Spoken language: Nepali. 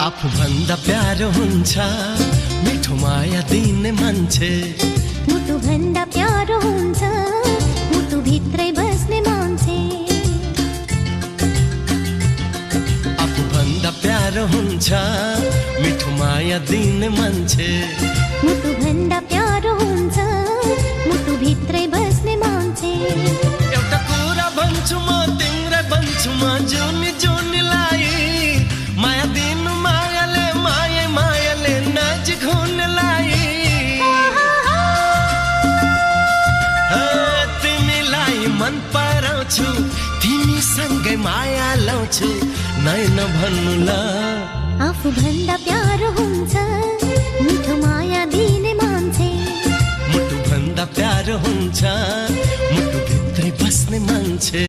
आफू भन्दा प्यारो हुन्छ मिठो माया दिने मान्छे। मुटु भन्दा प्यारो हुन्छ मुटु भित्रै बस्ने मान्छे। आफू भन्दा प्यारो हुन्छ मिठो माया दिने मान्छे। मुटु भन्दा प्यारो हुन्छ मुटु भित्रै बस्ने मान्छे। एउटा कुरा भन्छु म तिम्रै भन्छु म जुनी जुनीलाई माया दिनु मायाले माया मायाले नजिक हुनलाई। तिमीलाई मन पराउँछु तिमीसँगै माया लाउँछु नै नभन्नु ल। आफू भन्दा प्यारो हुन्छ मिठो माया दिने मान्छे। मुटु भन्दा प्यारो हुन्छ मुटु भित्रै बस्ने मान्छे।